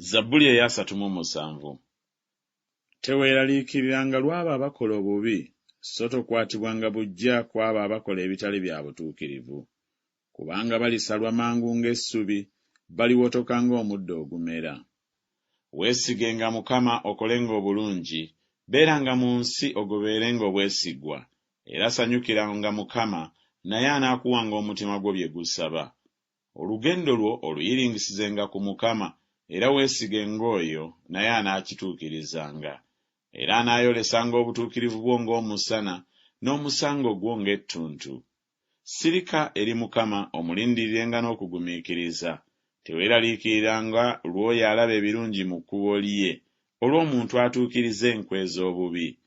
Zabbuli eya 37. Teweeraliikiriranga lw'abo abakola obubi, so tokwatibwanga buggya ku abo abakola ebitali bya butuukirivu, kubanga balisalwa mangu ng'essubi, baliwotoka ng'omuddo ogumera. Weesigenga Mukama okolenga obulungi, beeranga mu nsi ogobeerenga obwesigwa, era sanyukiranga Mukama, naye anaakuwanga omutima gwo bye gusaba. Olugendo lwo oluyiringisizenga ku Mukama, era weesigenga oyo, naye anaakituukirizanga. Era anaayolesanga obutuukirivu bwo ng'omusana, n'omusango gwo ng'ettuntu. Sirika eri Mukama omulindirirenga n'okugumiikiriza. Teweeraliikiriranga lw'oyo alaba ebirungi mu kkubo lye, olw'omuntu atuukiriza enkwe z'obubi.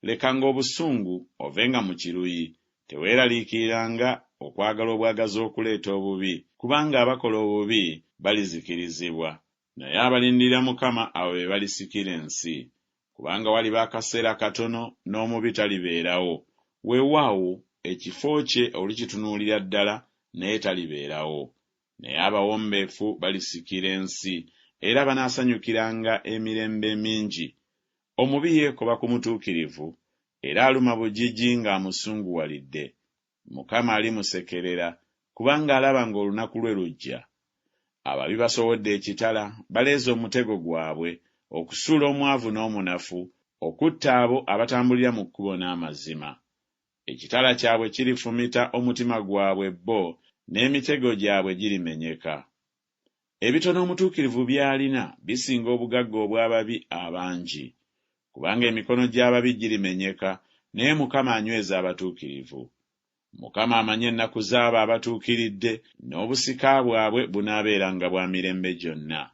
Lekanga obusungu ovenga mu kiruyi. Teweeraliikiriranga okwagala obwagazi okuleeta obubi, kubanga abakola obubi balizikirizibwa. Naye abalindirira Mukama abo be balisikira ensi. Kubanga waliba akaseera katono n'omubi talibeerawo. Weewaawo ekifo kye olikitunuulira ddala, naye talibeerawo. Naye abawombeefu balisikira ensi, era banaasanyukiranga emirembe mingi. Omubi yeekoba ku mutuukirivu, era aluma bujiji ng'amusunguwalidde. Mukama alimusekerera, kubanga alaba ng'olunaku lwe lujja. Ababi basowodde ekitala, baleeze omutego gwabwe, okusuula omwavu n'omunafu, okutta abo abatambulira mu kkubo n'amazima. Ekitala kyabwe kirifumita omutima gwabwe bo, n'emitego gyabwe girimenyeka. Ebitono omutuukirivu by'alina bisinga obugagga obw'ababi abangi, kubanga emikono gy'ababi girimenyeka, naye Mukama anyweza abatuukirivu. Mukama amanyi ennaku z'abo abatuukiridde, n'obusika bwabwe bunaabeeranga bwa mirembe gyonna.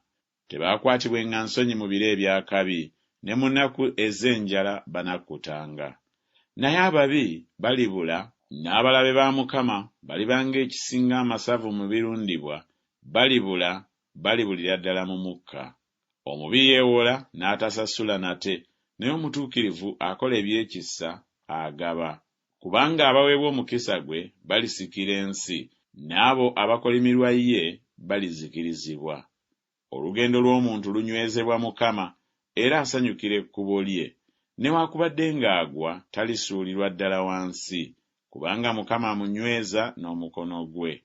Tebaakwatibwenga nsonyi mu biro eby'akabi, ne mu nnaku ez'enjala banakkutanga. Naye ababi balibula, n'abalabe ba Mukama baliba ng'ekisinga amasavu mu birundibwa, balibulira ddala mu mukka. Omubi yeewola n'atasasula nate, naye omutuukirivu akola ebyekisa agaba. Kubanga abaweebwa omukisa gwe balisikira ensi, n'abo abakolimirwa ye balizikirizibwa. Olugendo lw'omuntu lunywezebwa Mukama, era asanyukira ekkubo lye. Newaakubadde ng'agwa talisuulirwa ddala wansi, kubanga Mukama amunyweza n'omukono gwe.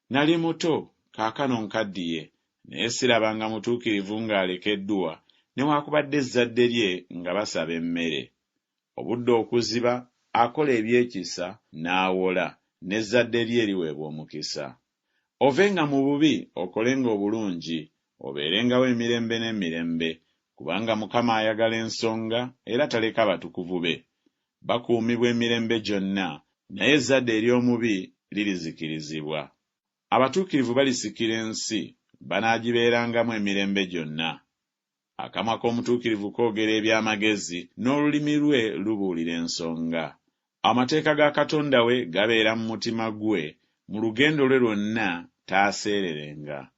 Nali muto, kaakano nkaddiye, naye sirabanga mutuukirivu ng'alekeddwa, newaakubadde ezzadde lye nga basaba emmere. Obudde okuziba akola ebyekisa n'awola, n'ezzadde lye liweebwa omukisa. Ovenga mu bubi okolenga obulungi, obeerengawo emirembe n'emirembe, kubanga Mukama ayagala ensonga era taleka batukuvu be. Bakuumibwa emirembe gyonna, naye ezzadde ery'omubi lirizikirizibwa. Abatuukirivu balisikira ensi, banaagibeerangamu emirembe gyonna. Akamwa k'omutuukirivu koogera eby'amagezi, n'olulimi lwe lubuulira ensonga. Amateeka ga Katonda we gabeera mu mutima gwe, mu lugendo lwe lwonna taaseererenga.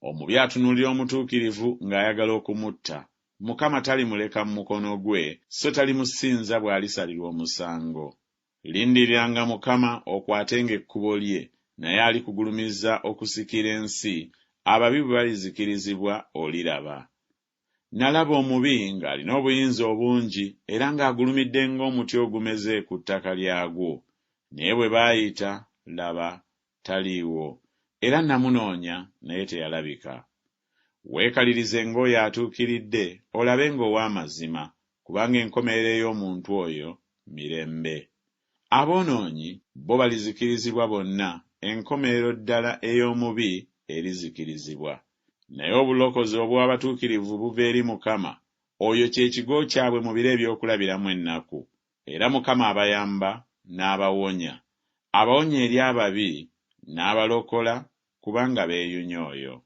Omubi atunuulira omutuukirivu ng'ayagala okumutta. Mukama talimuleka mu mukono gwe, so talimusinza bw'alisalirwa omusango. Lindiriranga Mukama okwatenga ekkubo lye, naye alikugulumiza okusikira ensi, ababi bwe balizikirizibwa oliraba. Nalaba omubi ng'alina obuyinza obungi, era ng'agulumidde ng'omuti ogumeze ku ttaka lyagwo. Naye bwe baayita, laba, taliiwo, era namunoonya, naye teyalabika. Weekalirize ng'oyo atuukiridde, olabe ng'ow'amazima, kubanga enkomerero ey'omuntu oyo mirembe. Aboonoonyi bo balizikirizibwa bonna, enkomerero ddala ey'omubi erizikirizibwa. Naye obulokozi obw'abatuukirivu buva eri Mukama, oyo kye kigo kyabwe mu biro eby'okulabiramu ennaku. Era Mukama abayamba n'abawonya, abawonya eri ababi n'abalokola, kubanga beeyunya oyo.